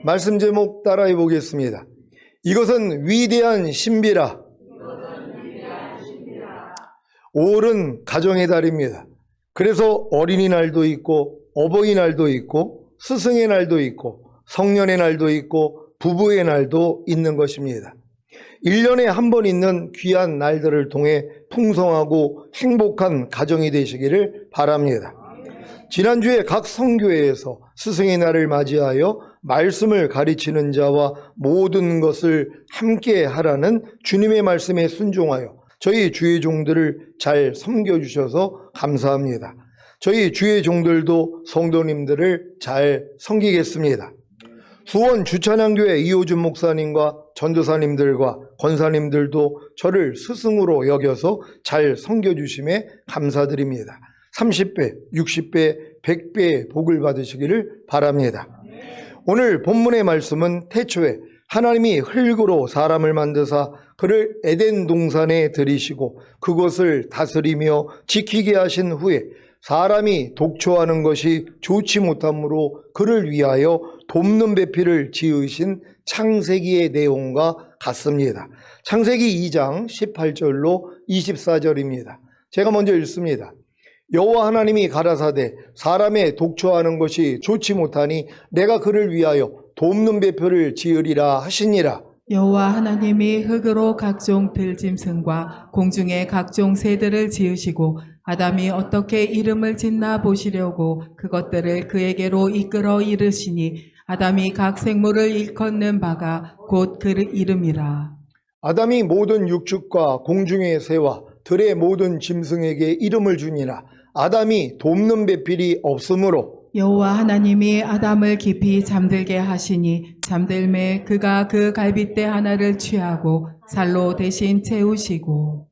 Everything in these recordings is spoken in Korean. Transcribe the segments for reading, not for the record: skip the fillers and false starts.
말씀 제목 따라해 보겠습니다. 이것은 위대한 신비라. 5월은 가정의 달입니다. 그래서 어린이날도 있고 어버이날도 있고 스승의 날도 있고 성년의 날도 있고 부부의 날도 있는 것입니다. 1년에 한 번 있는 귀한 날들을 통해 풍성하고 행복한 가정이 되시기를 바랍니다. 지난주에 각 성교회에서 스승의 날을 맞이하여 말씀을 가르치는 자와 모든 것을 함께 하라는 주님의 말씀에 순종하여 저희 주의 종들을 잘 섬겨주셔서 감사합니다. 저희 주의 종들도 성도님들을 잘 섬기겠습니다. 수원 주찬양교회 이호준 목사님과 전도사님들과 권사님들도 저를 스승으로 여겨서 잘 섬겨주심에 감사드립니다. 30배, 60배, 100배의 복을 받으시기를 바랍니다. 오늘 본문의 말씀은 태초에 하나님이 흙으로 사람을 만드사 그를 에덴 동산에 들이시고 그것을 다스리며 지키게 하신 후에 사람이 독초하는 것이 좋지 못하므로 그를 위하여 돕는 배필을 지으신 창세기의 내용과 같습니다. 창세기 2장 18절로 24절입니다. 제가 먼저 읽습니다. 여호와 하나님이 가라사대 사람의 독초하는 것이 좋지 못하니 내가 그를 위하여 돕는 배필을 지으리라 하시니라. 여호와 하나님이 흙으로 각종 들짐승과 공중의 각종 새들을 지으시고 아담이 어떻게 이름을 짓나 보시려고 그것들을 그에게로 이끌어 이르시니 아담이 각 생물을 일컫는 바가 곧 그 이름이라. 아담이 모든 육축과 공중의 새와 들의 모든 짐승에게 이름을 주니라. 아담이 돕는 배필이 없으므로 여호와 하나님이 아담을 깊이 잠들게 하시니 잠들매 그가 그 갈빗대 하나를 취하고 살로 대신 채우시고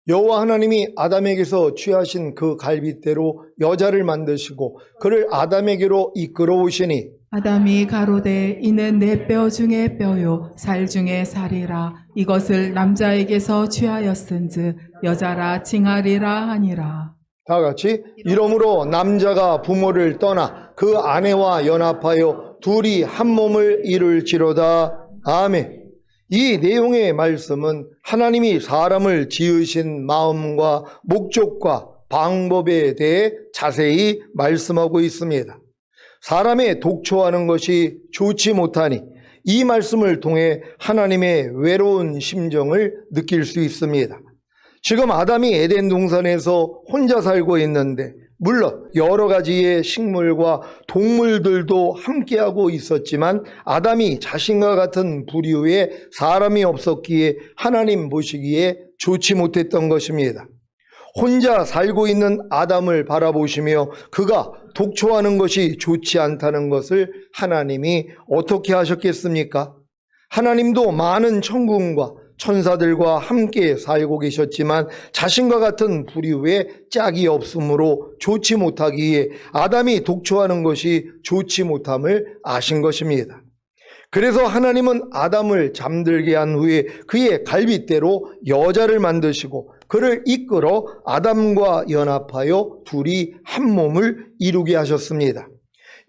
여호와 하나님이 아담에게서 취하신 그 갈빗대로 여자를 만드시고 그를 아담에게로 이끌어 오시니 아담이 가로되 이는 내 뼈 중에 뼈요 살 중에 살이라 이것을 남자에게서 취하였은즉 여자라 칭하리라 하니라. 다 같이 이러므로 남자가 부모를 떠나 그 아내와 연합하여 둘이 한 몸을 이룰지로다. 아멘. 이 내용의 말씀은 하나님이 사람을 지으신 마음과 목적과 방법에 대해 자세히 말씀하고 있습니다. 사람의 독초하는 것이 좋지 못하니 이 말씀을 통해 하나님의 외로운 심정을 느낄 수 있습니다. 지금 아담이 에덴 동산에서 혼자 살고 있는데 물론 여러 가지의 식물과 동물들도 함께하고 있었지만 아담이 자신과 같은 부류의 사람이 없었기에 하나님 보시기에 좋지 못했던 것입니다. 혼자 살고 있는 아담을 바라보시며 그가 독초하는 것이 좋지 않다는 것을 하나님이 어떻게 하셨겠습니까? 하나님도 많은 천군과 천사들과 함께 살고 계셨지만 자신과 같은 부류의 짝이 없으므로 좋지 못하기에 아담이 독초하는 것이 좋지 못함을 아신 것입니다. 그래서 하나님은 아담을 잠들게 한 후에 그의 갈빗대로 여자를 만드시고 그를 이끌어 아담과 연합하여 둘이 한 몸을 이루게 하셨습니다.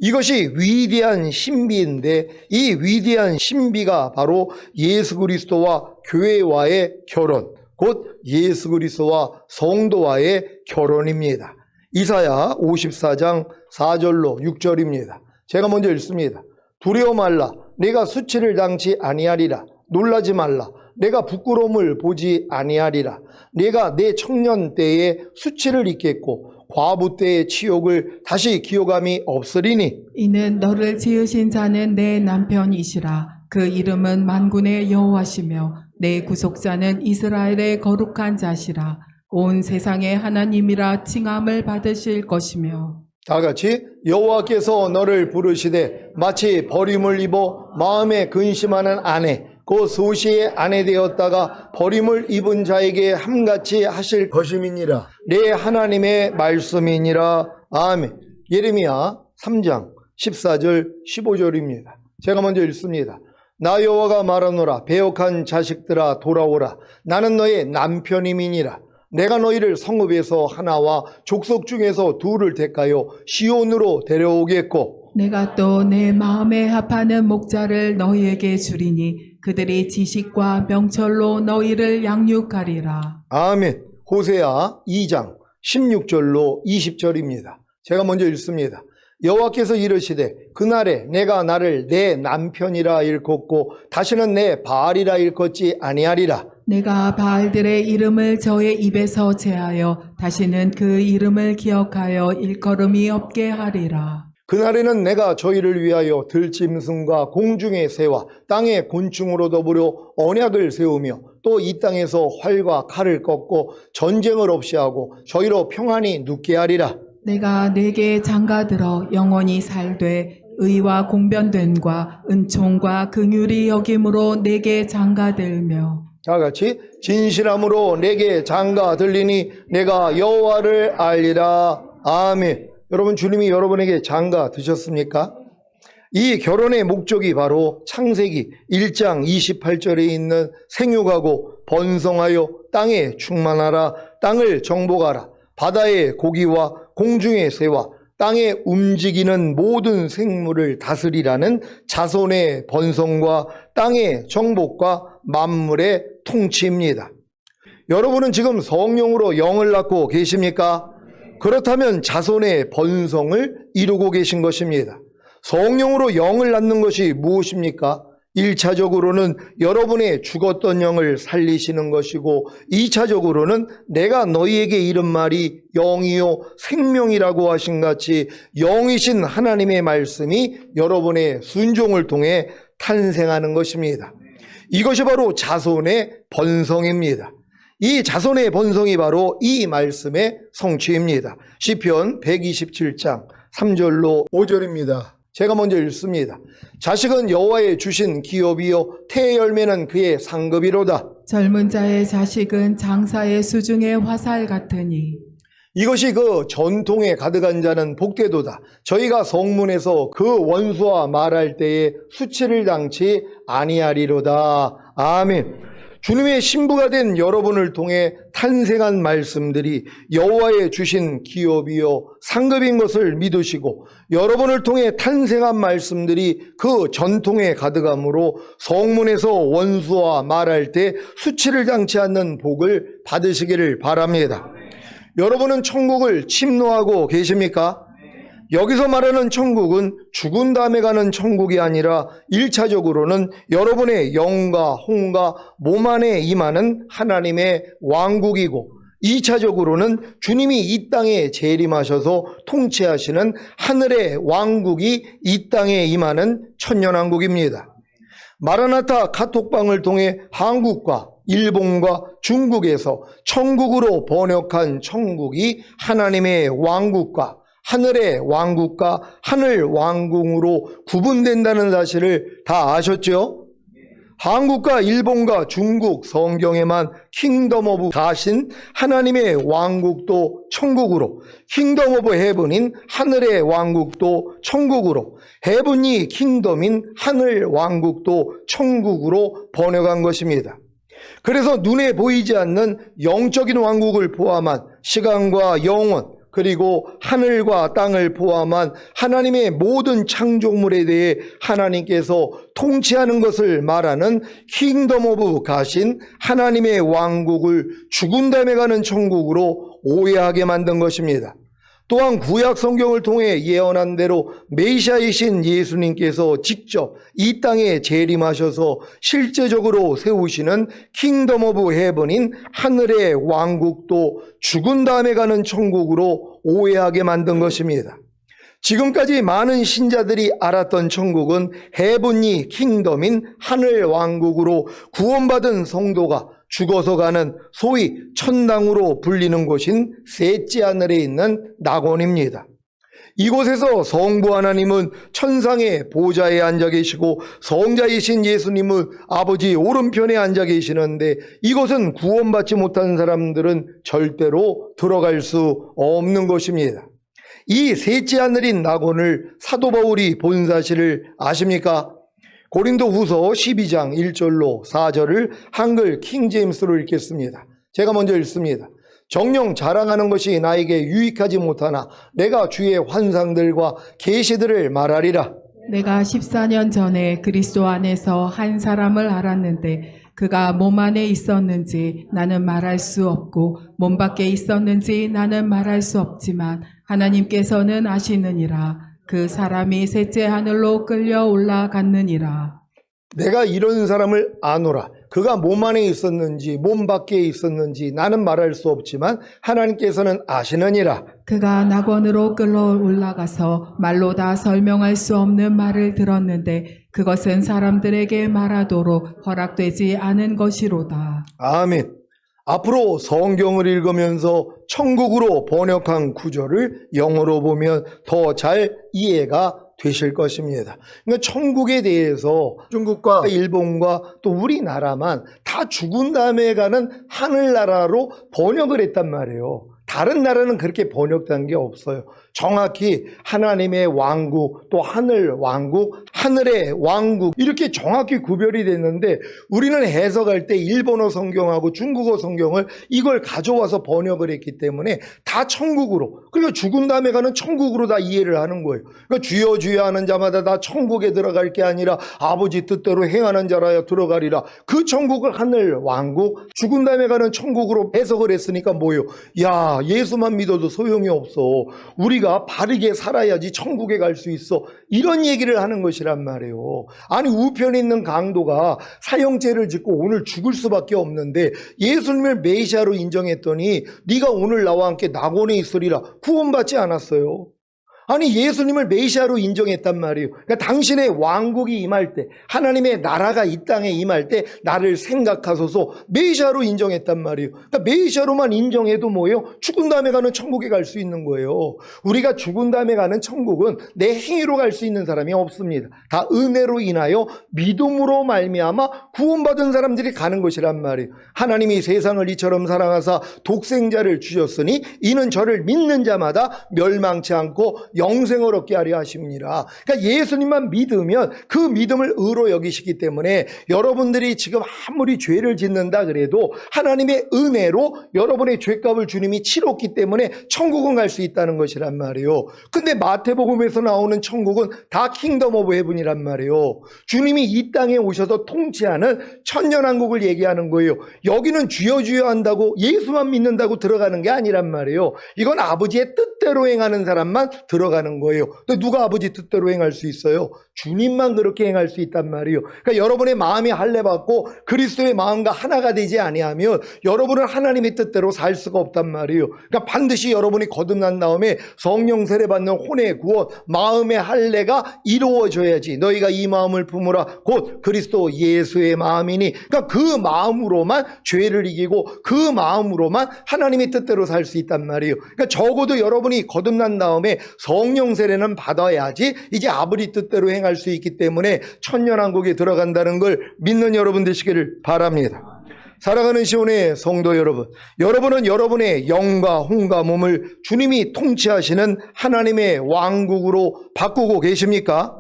이것이 위대한 신비인데 이 위대한 신비가 바로 예수 그리스도와 교회와의 결혼, 곧 예수 그리스도와 성도와의 결혼입니다. 이사야 54장 4절로 6절입니다. 제가 먼저 읽습니다. 두려워 말라. 내가 수치를 당치 아니하리라. 놀라지 말라. 내가 부끄러움을 보지 아니하리라. 내가 내 청년 때에 수치를 잊겠고 과부 때의 치욕을 다시 기억함이 없으리니 이는 너를 지으신 자는 내 남편이시라. 그 이름은 만군의 여호와시며 내 구속자는 이스라엘의 거룩한 자시라. 온 세상의 하나님이라 칭함을 받으실 것이며 다 같이 여호와께서 너를 부르시되 마치 버림을 입어 마음에 근심하는 아내 그 소시의 아내 되었다가 버림을 입은 자에게 함같이 하실 것임이니라. 내 하나님의 말씀이니라. 아멘. 예레미야 3장 14절 15절입니다. 제가 먼저 읽습니다. 나 여호와가 말하노라. 배역한 자식들아 돌아오라. 나는 너의 남편임이니라. 내가 너희를 성읍에서 하나와 족속 중에서 둘을 택하여 시온으로 데려오겠고 내가 또 내 마음에 합하는 목자를 너희에게 주리니 그들이 지식과 명철로 너희를 양육하리라. 아멘. 호세아 2장 16절로 20절입니다. 제가 먼저 읽습니다. 여호와께서 이르시되 그날에 내가 나를 내 남편이라 일컫고 다시는 내 바알이라 일컫지 아니하리라. 내가 바알들의 이름을 저의 입에서 제하여 다시는 그 이름을 기억하여 일컬음이 없게 하리라. 그날에는 내가 저희를 위하여 들짐승과 공중의 새와 땅의 곤충으로 더불어 언약을 세우며 또 이 땅에서 활과 칼을 꺾고 전쟁을 없이 하고 저희로 평안히 눕게 하리라. 내가 내게 장가들어 영원히 살되 의와 공변됨과 은총과 긍휼이 여김으로 내게 장가들며 다 같이 진실함으로 내게 장가 들리니 내가 여호와를 알리라. 아멘. 여러분, 주님이 여러분에게 장가 드셨습니까? 이 결혼의 목적이 바로 창세기 1장 28절에 있는 생육하고 번성하여 땅에 충만하라, 땅을 정복하라, 바다의 고기와 공중의 새와 땅에 움직이는 모든 생물을 다스리라는 자손의 번성과 땅의 정복과 만물의 통치입니다. 여러분은 지금 성령으로 영을 낳고 계십니까? 그렇다면 자손의 번성을 이루고 계신 것입니다. 성령으로 영을 낳는 것이 무엇입니까? 1차적으로는 여러분의 죽었던 영을 살리시는 것이고 2차적으로는 내가 너희에게 이른 말이 영이요 생명이라고 하신 같이 영이신 하나님의 말씀이 여러분의 순종을 통해 탄생하는 것입니다. 이것이 바로 자손의 번성입니다. 이 자손의 번성이 바로 이 말씀의 성취입니다. 시편 127장 3절로 5절입니다. 제가 먼저 읽습니다. 자식은 여호와의 주신 기업이요 태의 열매는 그의 상급이로다. 젊은 자의 자식은 장사의 수중의 화살 같으니 이것이 그 전통에 가득한 자는 복되도다. 저희가 성문에서 그 원수와 말할 때에 수치를 당치 아니하리로다. 아멘. 주님의 신부가 된 여러분을 통해 탄생한 말씀들이 여호와의 주신 기업이요 상급인 것을 믿으시고 여러분을 통해 탄생한 말씀들이 그 전통에 가득함으로 성문에서 원수와 말할 때 수치를 당치 않는 복을 받으시기를 바랍니다. 여러분은 천국을 침노하고 계십니까? 여기서 말하는 천국은 죽은 다음에 가는 천국이 아니라 1차적으로는 여러분의 영과 혼과 몸 안에 임하는 하나님의 왕국이고 2차적으로는 주님이 이 땅에 재림하셔서 통치하시는 하늘의 왕국이 이 땅에 임하는 천년왕국입니다. 마라나타 카톡방을 통해 한국과 일본과 중국에서 천국으로 번역한 천국이 하나님의 왕국과 하늘의 왕국과 하늘 왕궁으로 구분된다는 사실을 다 아셨죠? 한국과 일본과 중국 성경에만 킹덤 오브 가신 하나님의 왕국도 천국으로, 킹덤 오브 헤븐인 하늘의 왕국도 천국으로, 헤븐이 킹덤인 하늘 왕국도 천국으로 번역한 것입니다. 그래서 눈에 보이지 않는 영적인 왕국을 포함한 시간과 영원, 그리고 하늘과 땅을 포함한 하나님의 모든 창조물에 대해 하나님께서 통치하는 것을 말하는 킹덤 오브 가신 하나님의 왕국을 죽은 다음에 가는 천국으로 오해하게 만든 것입니다. 또한 구약 성경을 통해 예언한 대로 메시아이신 예수님께서 직접 이 땅에 재림하셔서 실제적으로 세우시는 킹덤 오브 헤븐인 하늘의 왕국도 죽은 다음에 가는 천국으로 오해하게 만든 것입니다. 지금까지 많은 신자들이 알았던 천국은 헤븐이 킹덤인 하늘 왕국으로 구원받은 성도가 죽어서 가는 소위 천당으로 불리는 곳인 셋째 하늘에 있는 낙원입니다. 이곳에서 성부 하나님은 천상의 보좌에 앉아 계시고 성자이신 예수님은 아버지 오른편에 앉아 계시는데 이곳은 구원받지 못한 사람들은 절대로 들어갈 수 없는 곳입니다. 이 셋째 하늘인 낙원을 사도 바울이 본 사실을 아십니까? 고린도 후서 12장 1절로 4절을 한글 킹제임스로 읽겠습니다. 제가 먼저 읽습니다. 정녕 자랑하는 것이 나에게 유익하지 못하나 내가 주의 환상들과 계시들을 말하리라. 내가 14년 전에 그리스도 안에서 한 사람을 알았는데 그가 몸 안에 있었는지 나는 말할 수 없고 몸 밖에 있었는지 나는 말할 수 없지만 하나님께서는 아시느니라. 그 사람이 셋째 하늘로 끌려 올라갔느니라. 내가 이런 사람을 아노라. 그가 몸 안에 있었는지 몸 밖에 있었는지 나는 말할 수 없지만 하나님께서는 아시느니라. 그가 낙원으로 끌어 올라가서 말로 다 설명할 수 없는 말을 들었는데 그것은 사람들에게 말하도록 허락되지 않은 것이로다. 아멘. 앞으로 성경을 읽으면서 천국으로 번역한 구절을 영어로 보면 더 잘 이해가 되실 것입니다. 그러니까 천국에 대해서 중국과 일본과 또 우리나라만 다 죽은 다음에 가는 하늘나라로 번역을 했단 말이에요. 다른 나라는 그렇게 번역된 게 없어요. 정확히 하나님의 왕국, 또 하늘 왕국, 하늘의 왕국 이렇게 정확히 구별이 됐는데 우리는 해석할 때 일본어 성경하고 중국어 성경을 이걸 가져와서 번역을 했기 때문에 다 천국으로, 그러니까 죽은 다음에 가는 천국으로 다 이해를 하는 거예요. 그러니까 주여 주여 하는 자마다 다 천국에 들어갈 게 아니라 아버지 뜻대로 행하는 자라야 들어가리라. 그 천국을 하늘 왕국, 죽은 다음에 가는 천국으로 해석을 했으니까 뭐예요? 야, 예수만 믿어도 소용이 없어. 우리가 바르게 살아야지 천국에 갈 수 있어. 이런 얘기를 하는 것이란 말이에요. 아니, 우편에 있는 강도가 사형죄를 짓고 오늘 죽을 수밖에 없는데 예수님을 메시아로 인정했더니 네가 오늘 나와 함께 낙원에 있으리라. 구원받지 않았어요. 아니, 예수님을 메시아로 인정했단 말이에요. 그러니까 당신의 왕국이 임할 때, 하나님의 나라가 이 땅에 임할 때 나를 생각하소서 메시아로 인정했단 말이에요. 그러니까 메시아로만 인정해도 뭐예요? 죽은 다음에 가는 천국에 갈 수 있는 거예요. 우리가 죽은 다음에 가는 천국은 내 행위로 갈 수 있는 사람이 없습니다. 다 은혜로 인하여 믿음으로 말미암아 구원받은 사람들이 가는 것이란 말이에요. 하나님이 세상을 이처럼 사랑하사 독생자를 주셨으니 이는 저를 믿는 자마다 멸망치 않고 영생을 얻게 하려 하심이니라. 그러니까 예수님만 믿으면 그 믿음을 의로 여기시기 때문에 여러분들이 지금 아무리 죄를 짓는다 그래도 하나님의 은혜로 여러분의 죄값을 주님이 치렀기 때문에 천국은 갈 수 있다는 것이란 말이에요. 근데 마태복음에서 나오는 천국은 다 킹덤 오브 헤븐이란 말이에요. 주님이 이 땅에 오셔서 통치하는 천년왕국을 얘기하는 거예요. 여기는 주여 주여 한다고 예수만 믿는다고 들어가는 게 아니란 말이에요. 이건 아버지의 뜻대로 행하는 사람만 들어가는 거예요. 또 누가 아버지 뜻대로 행할 수 있어요? 주님만 그렇게 행할 수 있단 말이에요. 그러니까 여러분의 마음이 할례받고 그리스도의 마음과 하나가 되지 아니하면 여러분은 하나님의 뜻대로 살 수가 없단 말이에요. 그러니까 반드시 여러분이 거듭난 다음에 성령 세례 받는 혼의 구원, 마음의 할례가 이루어져야지. 너희가 이 마음을 품으라 곧 그리스도 예수의 마음이니. 그러니까 그 마음으로만 죄를 이기고 그 마음으로만 하나님의 뜻대로 살 수 있단 말이에요. 그러니까 적어도 여러분이 거듭난 다음에 성령 세례는 받아야지 이제 아버지 뜻대로 행할 수 있기 때문에 천년왕국에 들어간다는 걸 믿는 여러분 되시기를 바랍니다. 사랑하는 시온의 성도 여러분, 여러분은 여러분의 영과 혼과 몸을 주님이 통치하시는 하나님의 왕국으로 바꾸고 계십니까?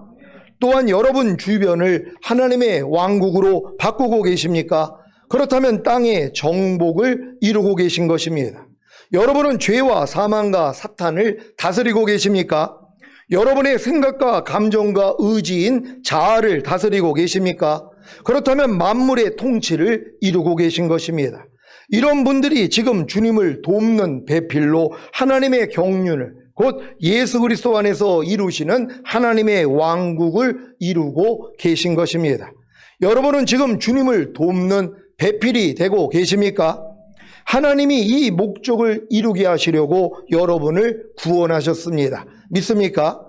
또한 여러분 주변을 하나님의 왕국으로 바꾸고 계십니까? 그렇다면 땅의 정복을 이루고 계신 것입니다. 여러분은 죄와 사망과 사탄을 다스리고 계십니까? 여러분의 생각과 감정과 의지인 자아를 다스리고 계십니까? 그렇다면 만물의 통치를 이루고 계신 것입니다. 이런 분들이 지금 주님을 돕는 배필로 하나님의 경륜을 곧 예수 그리스도 안에서 이루시는 하나님의 왕국을 이루고 계신 것입니다. 여러분은 지금 주님을 돕는 배필이 되고 계십니까? 하나님이 이 목적을 이루게 하시려고 여러분을 구원하셨습니다. 믿습니까?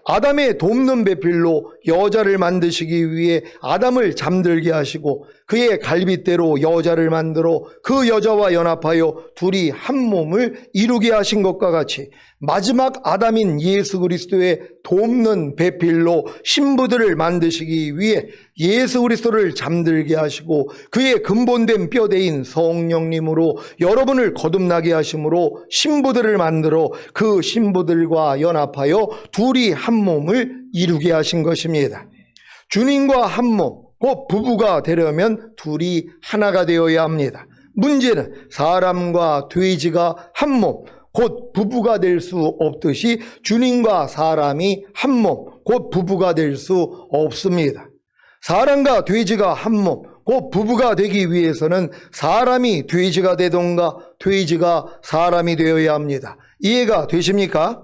아담의 돕는 배필로 여자를 만드시기 위해 아담을 잠들게 하시고 그의 갈빗대로 여자를 만들어 그 여자와 연합하여 둘이 한 몸을 이루게 하신 것과 같이 마지막 아담인 예수 그리스도의 돕는 배필로 신부들을 만드시기 위해 예수 그리스도를 잠들게 하시고 그의 근본된 뼈대인 성령님으로 여러분을 거듭나게 하심으로 신부들을 만들어 그 신부들과 연합하여 둘이 한 몸을 이루게 하신 것입니다. 주님과 한 몸, 곧 부부가 되려면 둘이 하나가 되어야 합니다. 문제는 사람과 돼지가 한 몸, 곧 부부가 될 수 없듯이 주님과 사람이 한 몸, 곧 부부가 될 수 없습니다. 사람과 돼지가 한 몸, 곧 부부가 되기 위해서는 사람이 돼지가 되던가 돼지가 사람이 되어야 합니다. 이해가 되십니까?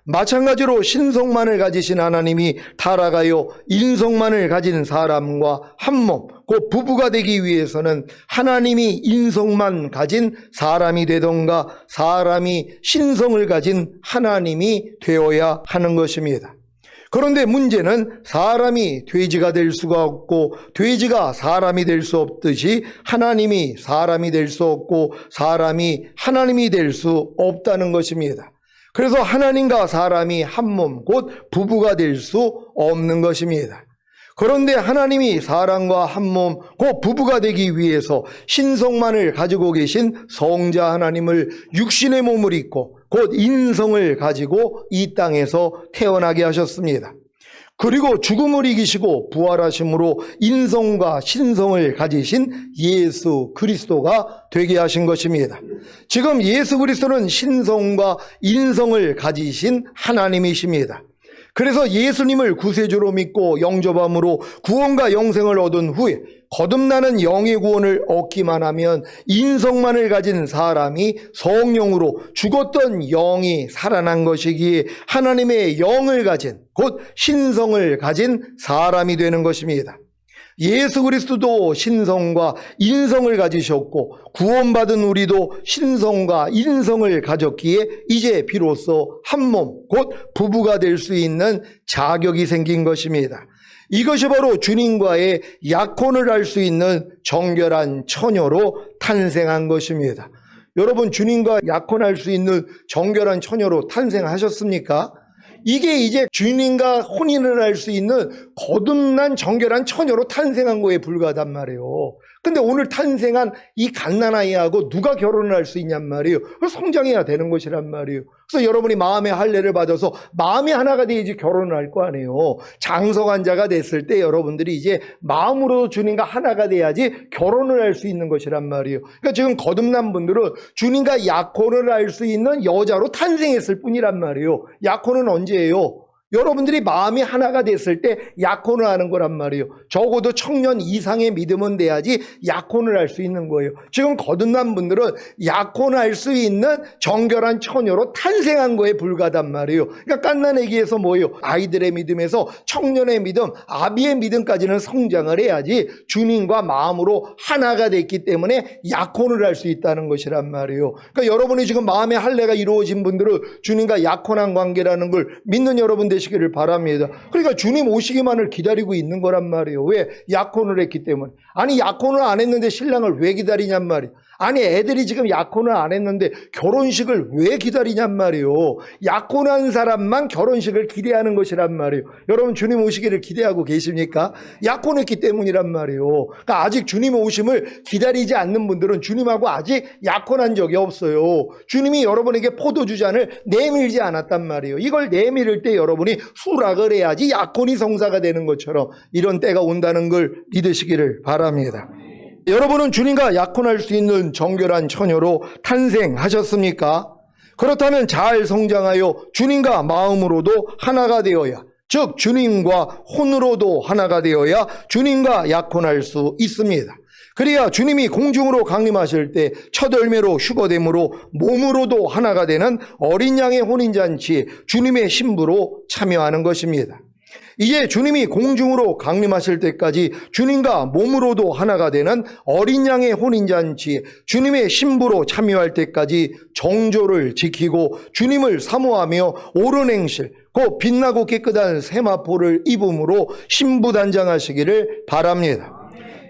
마찬가지로 신성만을 가지신 하나님이 타락하여 인성만을 가진 사람과 한 몸, 곧 부부가 되기 위해서는 하나님이 인성만 가진 사람이 되던가 사람이 신성을 가진 하나님이 되어야 하는 것입니다. 그런데 문제는 사람이 돼지가 될 수가 없고 돼지가 사람이 될 수 없듯이 하나님이 사람이 될 수 없고 사람이 하나님이 될 수 없다는 것입니다. 그래서 하나님과 사람이 한 몸, 곧 부부가 될 수 없는 것입니다. 그런데 하나님이 사람과 한 몸, 곧 부부가 되기 위해서 신성만을 가지고 계신 성자 하나님을 육신의 몸을 입고 곧 인성을 가지고 이 땅에서 태어나게 하셨습니다. 그리고 죽음을 이기시고 부활하심으로 인성과 신성을 가지신 예수 그리스도가 되게 하신 것입니다. 지금 예수 그리스도는 신성과 인성을 가지신 하나님이십니다. 그래서 예수님을 구세주로 믿고 영접함으로 구원과 영생을 얻은 후에 거듭나는 영의 구원을 얻기만 하면 인성만을 가진 사람이 성령으로 죽었던 영이 살아난 것이기에 하나님의 영을 가진 곧 신성을 가진 사람이 되는 것입니다. 예수 그리스도도 신성과 인성을 가지셨고 구원받은 우리도 신성과 인성을 가졌기에 이제 비로소 한 몸, 곧 부부가 될 수 있는 자격이 생긴 것입니다. 이것이 바로 주님과의 약혼을 할 수 있는 정결한 처녀로 탄생한 것입니다. 여러분, 주님과 약혼할 수 있는 정결한 처녀로 탄생하셨습니까? 이게 이제 주님과 혼인을 할 수 있는 거듭난 정결한 처녀로 탄생한 거에 불과하단 말이에요. 근데 오늘 탄생한 이 갓난아이하고 누가 결혼을 할 수 있냔 말이에요. 성장해야 되는 것이란 말이에요. 그래서 여러분이 마음의 할례를 받아서 마음이 하나가 돼야지 결혼을 할 거 아니에요. 장성한 자가 됐을 때 여러분들이 이제 마음으로 주님과 하나가 돼야지 결혼을 할 수 있는 것이란 말이에요. 그러니까 지금 거듭난 분들은 주님과 약혼을 할 수 있는 여자로 탄생했을 뿐이란 말이에요. 약혼은 언제예요? 여러분들이 마음이 하나가 됐을 때 약혼을 하는 거란 말이에요. 적어도 청년 이상의 믿음은 돼야지 약혼을 할 수 있는 거예요. 지금 거듭난 분들은 약혼할 수 있는 정결한 처녀로 탄생한 거에 불과하단 말이에요. 그러니까 갓난아기에서 뭐예요? 아이들의 믿음에서 청년의 믿음, 아비의 믿음까지는 성장을 해야지 주님과 마음으로 하나가 됐기 때문에 약혼을 할 수 있다는 것이란 말이에요. 그러니까 여러분이 지금 마음의 할례가 이루어진 분들은 주님과 약혼한 관계라는 걸 믿는 여러분들 되시기를 바랍니다. 그러니까 주님 오시기만을 기다리고 있는 거란 말이에요. 왜? 약혼을 했기 때문에. 아니, 약혼을 안 했는데 신랑을 왜 기다리냔 말이에요. 아니, 애들이 지금 약혼을 안 했는데 결혼식을 왜 기다리냔 말이에요. 약혼한 사람만 결혼식을 기대하는 것이란 말이에요. 여러분, 주님 오시기를 기대하고 계십니까? 약혼했기 때문이란 말이에요. 그러니까 아직 주님 오심을 기다리지 않는 분들은 주님하고 아직 약혼한 적이 없어요. 주님이 여러분에게 포도주잔을 내밀지 않았단 말이에요. 이걸 내밀을 때 여러분이 수락을 해야지 약혼이 성사가 되는 것처럼 이런 때가 온다는 걸 믿으시기를 바랍니다. 여러분은 주님과 약혼할 수 있는 정결한 처녀로 탄생하셨습니까? 그렇다면 잘 성장하여 주님과 마음으로도 하나가 되어야, 즉 주님과 혼으로도 하나가 되어야 주님과 약혼할 수 있습니다. 그래야 주님이 공중으로 강림하실 때 첫 열매로 휴거됨으로 몸으로도 하나가 되는 어린 양의 혼인잔치에 주님의 신부로 참여하는 것입니다. 이제 주님이 공중으로 강림하실 때까지 주님과 몸으로도 하나가 되는 어린 양의 혼인잔치에 주님의 신부로 참여할 때까지 정조를 지키고 주님을 사모하며 옳은 행실, 곧 빛나고 깨끗한 세마포를 입음으로 신부단장하시기를 바랍니다.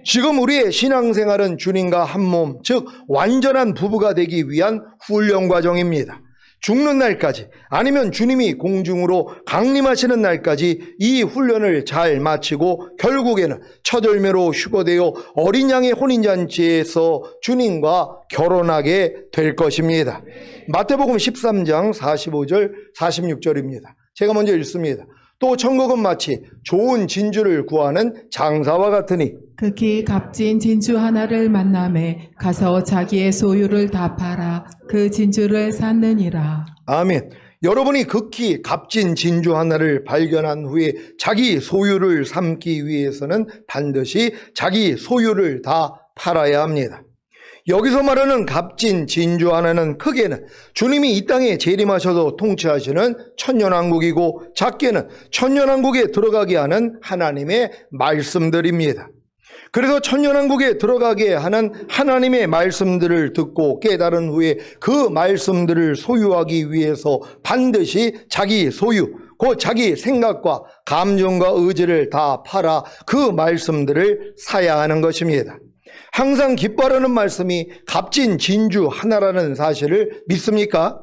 지금 우리의 신앙생활은 주님과 한 몸, 즉 완전한 부부가 되기 위한 훈련 과정입니다. 죽는 날까지, 아니면 주님이 공중으로 강림하시는 날까지 이 훈련을 잘 마치고 결국에는 첫 열매로 휴거되어 어린 양의 혼인잔치에서 주님과 결혼하게 될 것입니다. 마태복음 13장 45절 46절입니다. 제가 먼저 읽습니다. 또 천국은 마치 좋은 진주를 구하는 장사와 같으니 극히 값진 진주 하나를 만남에 가서 자기의 소유를 다 팔아 그 진주를 샀느니라. 아멘. 여러분이 극히 값진 진주 하나를 발견한 후에 자기 소유를 삼기 위해서는 반드시 자기 소유를 다 팔아야 합니다. 여기서 말하는 값진 진주 하나는 크게는 주님이 이 땅에 재림하셔도 통치하시는 천년왕국이고, 작게는 천년왕국에 들어가게 하는 하나님의 말씀들입니다. 그래서 천년왕국에 들어가게 하는 하나님의 말씀들을 듣고 깨달은 후에 그 말씀들을 소유하기 위해서 반드시 자기 소유, 곧 자기 생각과 감정과 의지를 다 팔아 그 말씀들을 사야 하는 것입니다. 항상 기뻐하라는 말씀이 값진 진주 하나라는 사실을 믿습니까?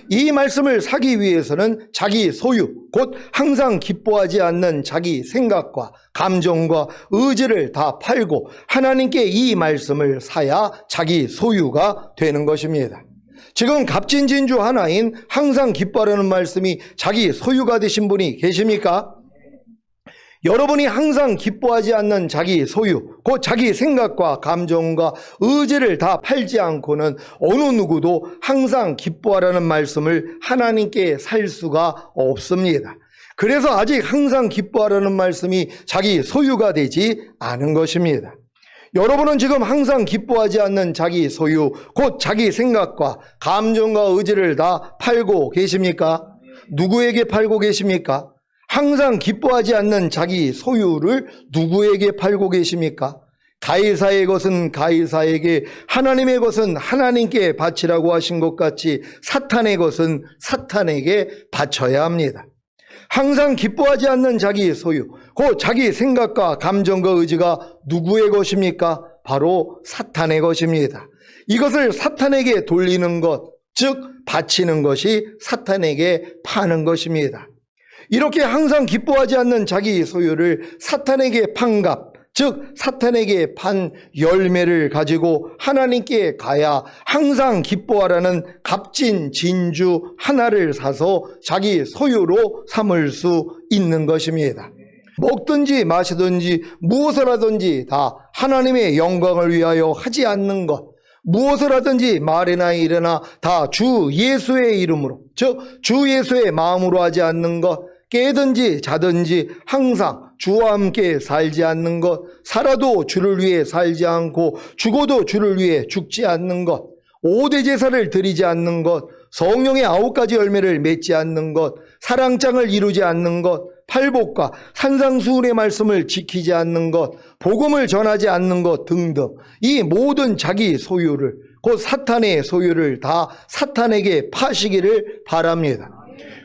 이 말씀을 사기 위해서는 자기 소유, 곧 항상 기뻐하지 않는 자기 생각과 감정과 의지를 다 팔고 하나님께 이 말씀을 사야 자기 소유가 되는 것입니다. 지금 값진 진주 하나인 항상 기뻐하라는 말씀이 자기 소유가 되신 분이 계십니까? 여러분이 항상 기뻐하지 않는 자기 소유, 곧 자기 생각과 감정과 의지를 다 팔지 않고는 어느 누구도 항상 기뻐하라는 말씀을 하나님께 살 수가 없습니다. 그래서 아직 항상 기뻐하라는 말씀이 자기 소유가 되지 않은 것입니다. 여러분은 지금 항상 기뻐하지 않는 자기 소유, 곧 자기 생각과 감정과 의지를 다 팔고 계십니까? 누구에게 팔고 계십니까? 항상 기뻐하지 않는 자기 소유를 누구에게 팔고 계십니까? 가이사의 것은 가이사에게, 하나님의 것은 하나님께 바치라고 하신 것 같이 사탄의 것은 사탄에게 바쳐야 합니다. 항상 기뻐하지 않는 자기 소유, 그 자기 생각과 감정과 의지가 누구의 것입니까? 바로 사탄의 것입니다. 이것을 사탄에게 돌리는 것, 즉 바치는 것이 사탄에게 파는 것입니다. 이렇게 항상 기뻐하지 않는 자기 소유를 사탄에게 판 값, 즉 사탄에게 판 열매를 가지고 하나님께 가야 항상 기뻐하라는 값진 진주 하나를 사서 자기 소유로 삼을 수 있는 것입니다. 먹든지 마시든지 무엇을 하든지 다 하나님의 영광을 위하여 하지 않는 것, 무엇을 하든지 말이나 일이나 다 주 예수의 이름으로, 즉 주 예수의 마음으로 하지 않는 것, 깨든지 자든지 항상 주와 함께 살지 않는 것, 살아도 주를 위해 살지 않고 죽어도 주를 위해 죽지 않는 것, 5대 제사를 드리지 않는 것, 성령의 9가지 열매를 맺지 않는 것, 사랑장을 이루지 않는 것, 팔복과 산상수훈의 말씀을 지키지 않는 것, 복음을 전하지 않는 것 등등, 이 모든 자기 소유를, 곧 사탄의 소유를 다 사탄에게 파시기를 바랍니다.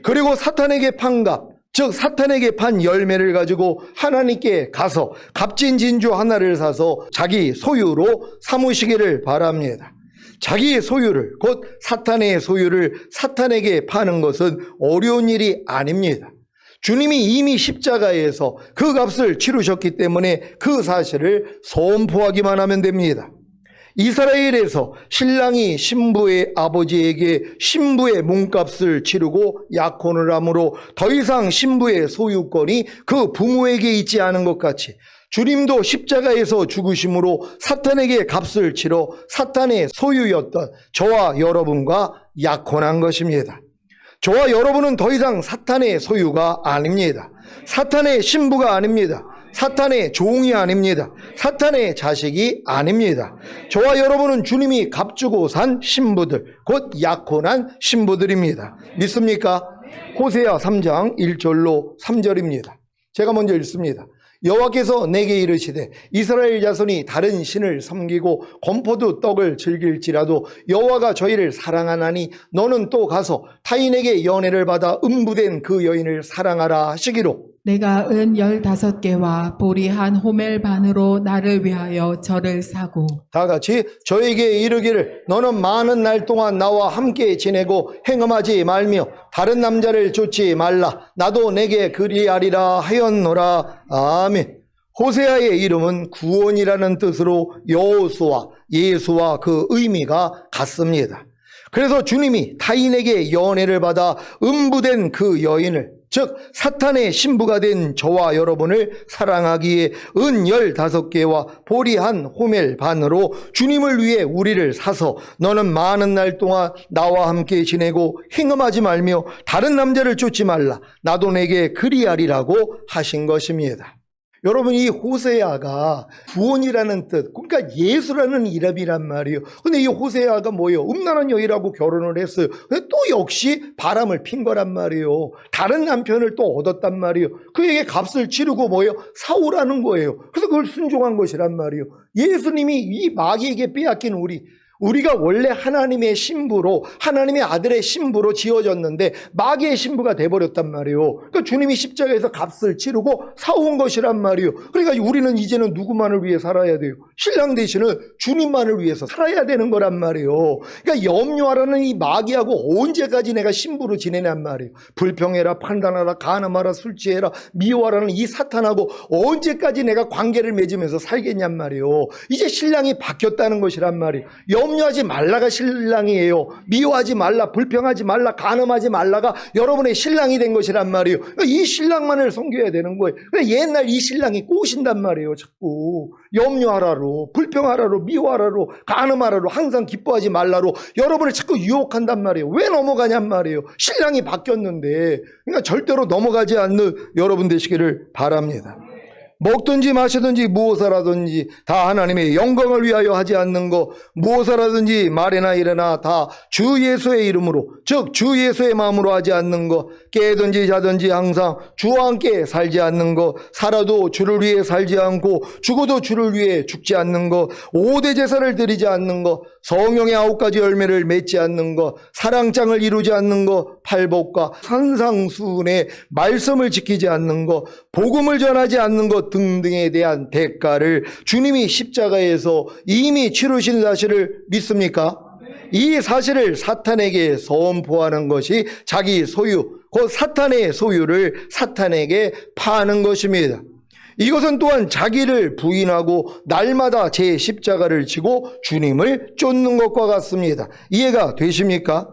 그리고 사탄에게 판 값, 즉 사탄에게 판 열매를 가지고 하나님께 가서 값진 진주 하나를 사서 자기 소유로 삼으시기를 바랍니다. 자기 소유를, 곧 사탄의 소유를 사탄에게 파는 것은 어려운 일이 아닙니다. 주님이 이미 십자가에서 그 값을 치르셨기 때문에 그 사실을 선포하기만 하면 됩니다. 이스라엘에서 신랑이 신부의 아버지에게 신부의 몸값을 치르고 약혼을 하므로 더 이상 신부의 소유권이 그 부모에게 있지 않은 것 같이 주님도 십자가에서 죽으심으로 사탄에게 값을 치러 사탄의 소유였던 저와 여러분과 약혼한 것입니다. 저와 여러분은 더 이상 사탄의 소유가 아닙니다. 사탄의 신부가 아닙니다. 사탄의 종이 아닙니다. 사탄의 자식이 아닙니다. 저와 여러분은 주님이 값주고 산 신부들, 곧 약혼한 신부들입니다. 믿습니까? 호세아 3장 1절로 3절입니다. 제가 먼저 읽습니다. 여호와께서 내게 이르시되 이스라엘 자손이 다른 신을 섬기고 건포도 떡을 즐길지라도 여호와가 저희를 사랑하나니 너는 또 가서 타인에게 연애를 받아 음부된 그 여인을 사랑하라 하시기로 내가 은 15개와 보리 한 호멜 반으로 나를 위하여 저를 사고 다 같이 저에게 이르기를 너는 많은 날 동안 나와 함께 지내고 행음하지 말며 다른 남자를 쫓지 말라 나도 내게 그리하리라 하였노라. 아멘. 호세아의 이름은 구원이라는 뜻으로 여호수아, 예수와 그 의미가 같습니다. 그래서 주님이 타인에게 연애를 받아 음부된 그 여인을 즉 사탄의 신부가 된 저와 여러분을 사랑하기에 은 15개와 보리 한 호멜 반으로 주님을 위해 우리를 사서 너는 많은 날 동안 나와 함께 지내고 행음하지 말며 다른 남자를 쫓지 말라. 나도 내게 그리하리라고 하신 것입니다. 여러분, 이 호세아가 구원이라는 뜻, 그러니까 예수라는 이름이란 말이에요. 근데 이 호세아가 뭐예요? 음란한 여인하고 결혼을 했어요. 근데 또 역시 바람을 핀 거란 말이에요. 다른 남편을 또 얻었단 말이에요. 그에게 값을 치르고 뭐예요? 사오라는 거예요. 그래서 그걸 순종한 것이란 말이에요. 예수님이 이 마귀에게 빼앗긴 우리가 원래 하나님의 신부로, 하나님의 아들의 신부로 지어졌는데 마귀의 신부가 돼버렸단 말이에요. 그러니까 주님이 십자가에서 값을 치르고 사온 것이란 말이에요. 그러니까 우리는 이제는 누구만을 위해 살아야 돼요? 신랑 되시는 주님만을 위해서 살아야 되는 거란 말이에요. 그러니까 염려하라는 이 마귀하고 언제까지 내가 신부로 지내냔 말이에요. 불평해라, 판단하라, 간음하라, 술취해라, 미워하라는 이 사탄하고 언제까지 내가 관계를 맺으면서 살겠냔 말이에요. 이제 신랑이 바뀌었다는 것이란 말이에요. 염려하지 말라가 신랑이에요. 미워하지 말라, 불평하지 말라, 간음하지 말라가 여러분의 신랑이 된 것이란 말이에요. 그러니까 이 신랑만을 섬겨야 되는 거예요. 그러니까 옛날 이 신랑이 꼬신단 말이에요. 자꾸 염려하라로, 불평하라로, 미워하라로, 간음하라로, 항상 기뻐하지 말라로 여러분을 자꾸 유혹한단 말이에요. 왜 넘어가냔 말이에요. 신랑이 바뀌었는데. 그러니까 절대로 넘어가지 않는 여러분 되시기를 바랍니다. 먹든지 마시든지 무엇을 하든지 다 하나님의 영광을 위하여 하지 않는 것, 무엇을 하든지 말이나 일이나 다 주 예수의 이름으로, 즉 주 예수의 마음으로 하지 않는 것, 깨든지 자든지 항상 주와 함께 살지 않는 것, 살아도 주를 위해 살지 않고 죽어도 주를 위해 죽지 않는 것, 5대 제사를 드리지 않는 것, 성령의 9가지 열매를 맺지 않는 것, 사랑장을 이루지 않는 것, 팔복과 산상수훈의 말씀을 지키지 않는 것, 복음을 전하지 않는 것 등등에 대한 대가를 주님이 십자가에서 이미 치르신 사실을 믿습니까? 이 사실을 사탄에게 선포하는 것이 자기 소유, 곧 사탄의 소유를 사탄에게 파는 것입니다. 이것은 또한 자기를 부인하고 날마다 제 십자가를 지고 주님을 쫓는 것과 같습니다. 이해가 되십니까?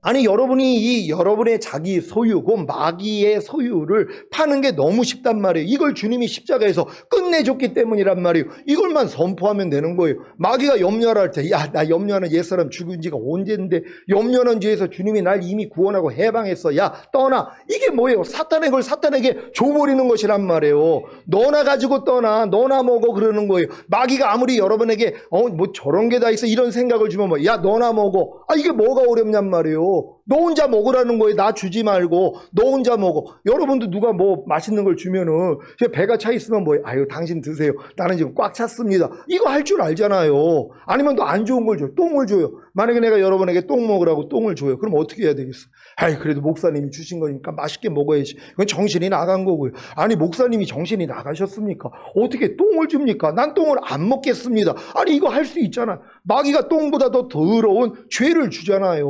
아니, 여러분이 여러분의 자기 소유, 그 마귀의 소유를 파는 게 너무 쉽단 말이에요. 이걸 주님이 십자가에서 끝내줬기 때문이란 말이에요. 이걸만 선포하면 되는 거예요. 마귀가 염려할 때, 야, 나 염려하는 옛사람 죽은 지가 언젠데, 염려하는 죄에서 주님이 날 이미 구원하고 해방했어. 야, 떠나. 이게 뭐예요? 사탄의 걸 사탄에게 줘버리는 것이란 말이에요. 너나 가지고 떠나, 너나 먹어, 그러는 거예요. 마귀가 아무리 여러분에게 뭐 저런 게 다 있어, 이런 생각을 주면 뭐, 야, 너나 먹어. 아, 이게 뭐가 어렵냔 말이에요. 너 혼자 먹으라는 거예요. 나 주지 말고 너 혼자 먹어. 여러분도 누가 뭐 맛있는 걸 주면은 배가 차 있으면 뭐예요? 아유, 당신 드세요. 나는 지금 꽉 찼습니다. 이거 할 줄 알잖아요. 아니면 또 안 좋은 걸 줘요. 똥을 줘요. 만약에 내가 여러분에게 똥 먹으라고 똥을 줘요. 그럼 어떻게 해야 되겠어? 아이, 그래도 목사님이 주신 거니까 맛있게 먹어야지. 그건 정신이 나간 거고요. 아니, 목사님이 정신이 나가셨습니까? 어떻게 똥을 줍니까? 난 똥을 안 먹겠습니다. 아니, 이거 할 수 있잖아. 마귀가 똥보다 더 더러운 죄를 주잖아요.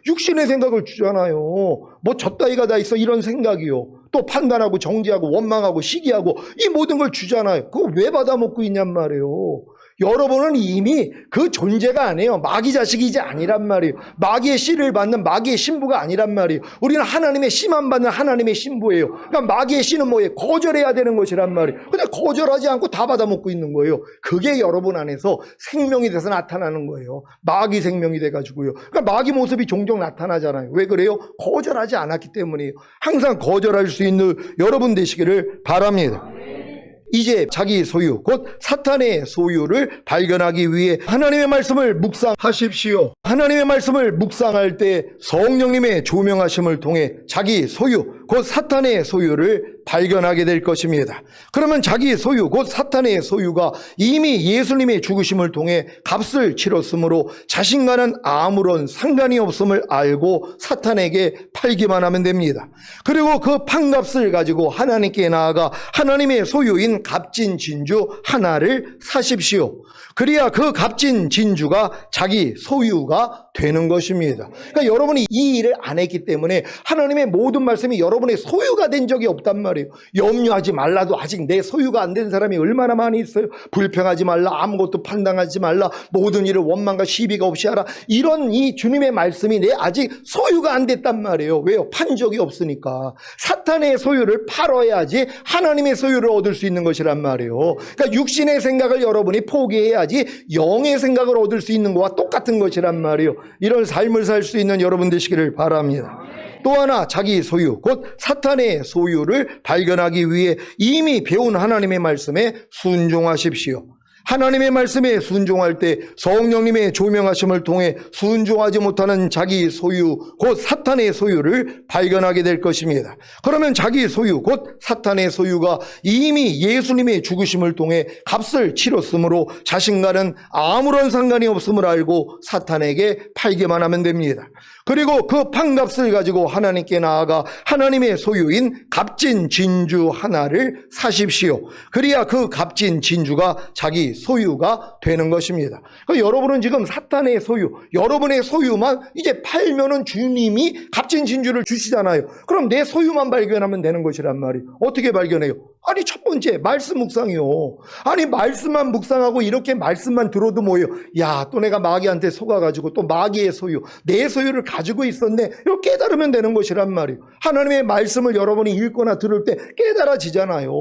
육신의 생각을 주잖아요. 뭐 젖다이가 다 있어, 이런 생각이요. 또 판단하고 정죄하고 원망하고 시기하고 이 모든 걸 주잖아요. 그거 왜 받아먹고 있냔 말이에요. 여러분은 이미 그 존재가 아니에요. 마귀 자식이지 아니란 말이에요. 마귀의 씨를 받는 마귀의 신부가 아니란 말이에요. 우리는 하나님의 씨만 받는 하나님의 신부예요. 그러니까 마귀의 씨는 뭐예요? 거절해야 되는 것이란 말이에요. 근데 거절하지 않고 다 받아먹고 있는 거예요. 그게 여러분 안에서 생명이 돼서 나타나는 거예요. 마귀 생명이 돼가지고요. 그러니까 마귀 모습이 종종 나타나잖아요. 왜 그래요? 거절하지 않았기 때문이에요. 항상 거절할 수 있는 여러분 되시기를 바랍니다. 이제 자기 소유, 곧 사탄의 소유를 발견하기 위해 하나님의 말씀을 묵상하십시오. 하나님의 말씀을 묵상할 때 성령님의 조명하심을 통해 자기 소유, 곧 사탄의 소유를 발견하게 될 것입니다. 그러면 자기 소유, 곧 사탄의 소유가 이미 예수님의 죽으심을 통해 값을 치렀으므로 자신과는 아무런 상관이 없음을 알고 사탄에게 팔기만 하면 됩니다. 그리고 그 판값을 가지고 하나님께 나아가 하나님의 소유인 값진 진주 하나를 사십시오. 그래야 그 값진 진주가 자기 소유가 되는 것입니다. 그러니까 여러분이 이 일을 안 했기 때문에 하나님의 모든 말씀이 여러분 여러분의 소유가 된 적이 없단 말이에요. 염려하지 말라도 아직 내 소유가 안 된 사람이 얼마나 많이 있어요. 불평하지 말라, 아무것도 판단하지 말라, 모든 일을 원망과 시비가 없이 하라. 이런 이 주님의 말씀이 내 아직 소유가 안 됐단 말이에요. 왜요? 판 적이 없으니까. 사탄의 소유를 팔아야지 하나님의 소유를 얻을 수 있는 것이란 말이에요. 그러니까 육신의 생각을 여러분이 포기해야지 영의 생각을 얻을 수 있는 것과 똑같은 것이란 말이에요. 이런 삶을 살 수 있는 여러분 되시기를 바랍니다. 또 하나, 자기 소유, 곧 사탄의 소유를 발견하기 위해 이미 배운 하나님의 말씀에 순종하십시오. 하나님의 말씀에 순종할 때 성령님의 조명하심을 통해 순종하지 못하는 자기 소유, 곧 사탄의 소유를 발견하게 될 것입니다. 그러면 자기 소유, 곧 사탄의 소유가 이미 예수님의 죽으심을 통해 값을 치렀으므로 자신과는 아무런 상관이 없음을 알고 사탄에게 팔기만 하면 됩니다. 그리고 그 판값을 가지고 하나님께 나아가 하나님의 소유인 값진 진주 하나를 사십시오. 그래야 그 값진 진주가 자기 소유가 되는 것입니다. 그러니까 여러분은 지금 사탄의 소유, 여러분의 소유만 이제 팔면은 주님이 값진 진주를 주시잖아요. 그럼 내 소유만 발견하면 되는 것이란 말이에요. 어떻게 발견해요? 아니, 첫 번째 말씀 묵상이요. 아니, 말씀만 묵상하고 이렇게 말씀만 들어도 뭐예요? 야, 또 내가 마귀한테 속아가지고 또 마귀의 소유, 내 소유를 가지고 있었네. 이렇게 깨달으면 되는 것이란 말이에요. 하나님의 말씀을 여러분이 읽거나 들을 때 깨달아지잖아요.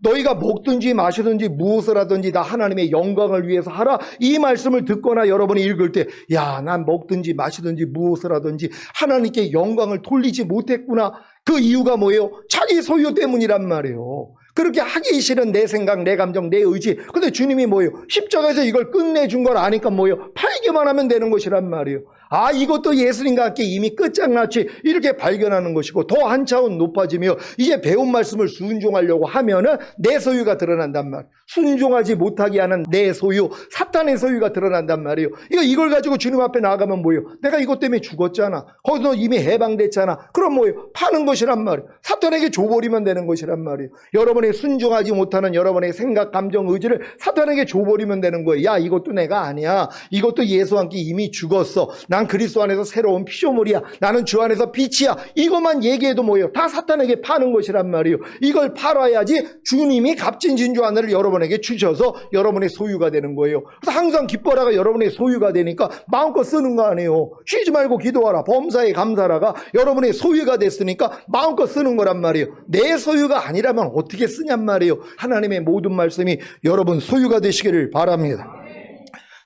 너희가 먹든지 마시든지 무엇을 하든지 다 하나님의 영광을 위해서 하라. 이 말씀을 듣거나 여러분이 읽을 때, 야, 난 먹든지 마시든지 무엇을 하든지 하나님께 영광을 돌리지 못했구나. 그 이유가 뭐예요? 자기 소유 때문이란 말이에요. 그렇게 하기 싫은 내 생각, 내 감정, 내 의지. 근데 주님이 뭐예요? 십자가에서 이걸 끝내준 걸 아니까 뭐예요? 팔기만 하면 되는 것이란 말이에요. 아, 이것도 예수님과 함께 이미 끝장났지. 이렇게 발견하는 것이고, 더 한 차원 높아지며 이제 배운 말씀을 순종하려고 하면은 내 소유가 드러난단 말이에요. 순종하지 못하게 하는 내 소유, 사탄의 소유가 드러난단 말이에요. 이걸 가지고 주님 앞에 나아가면 뭐예요? 내가 이것 때문에 죽었잖아. 거기서 이미 해방됐잖아. 그럼 뭐예요? 파는 것이란 말이에요. 사탄에게 줘버리면 되는 것이란 말이에요. 여러분의 순종하지 못하는 여러분의 생각, 감정, 의지를 사탄에게 줘버리면 되는 거예요. 야, 이것도 내가 아니야. 이것도 예수와 함께 이미 죽었어. 난 그리스도 안에서 새로운 피조물이야. 나는 주 안에서 빛이야. 이것만 얘기해도 뭐예요? 다 사탄에게 파는 것이란 말이에요. 이걸 팔아야지 주님이 값진 진주 하나를 여러분에게 주셔서 여러분의 소유가 되는 거예요. 그래서 항상 기뻐라가 여러분의 소유가 되니까 마음껏 쓰는 거 아니에요. 쉬지 말고 기도하라, 범사에 감사라가 여러분의 소유가 됐으니까 마음껏 쓰는 거란 말이에요. 내 소유가 아니라면 어떻게 쓰냔 말이에요. 하나님의 모든 말씀이 여러분 소유가 되시기를 바랍니다.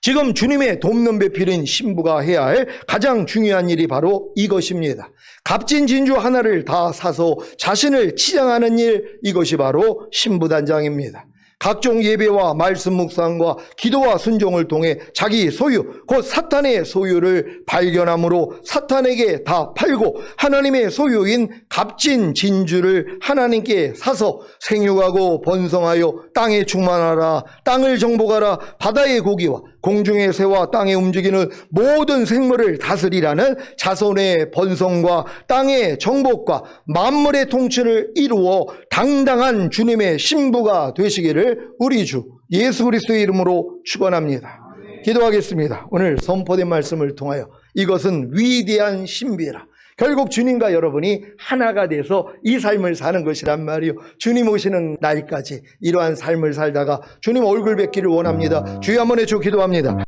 지금 주님의 돕는 배필인 신부가 해야 할 가장 중요한 일이 바로 이것입니다. 값진 진주 하나를 다 사서 자신을 치장하는 일, 이것이 바로 신부단장입니다. 각종 예배와 말씀 묵상과 기도와 순종을 통해 자기 소유, 곧 사탄의 소유를 발견함으로 사탄에게 다 팔고 하나님의 소유인 값진 진주를 하나님께 사서 생육하고 번성하여 땅에 충만하라, 땅을 정복하라, 바다의 고기와 공중의 새와 땅에 움직이는 모든 생물을 다스리라는 자손의 번성과 땅의 정복과 만물의 통치를 이루어 당당한 주님의 신부가 되시기를 우리 주 예수 그리스도의 이름으로 축원합니다. 기도하겠습니다. 오늘 선포된 말씀을 통하여 이것은 위대한 신비라. 결국 주님과 여러분이 하나가 돼서 이 삶을 사는 것이란 말이요. 주님 오시는 날까지 이러한 삶을 살다가 주님 얼굴 뵙기를 원합니다. 주여 한번 해줘 기도합니다.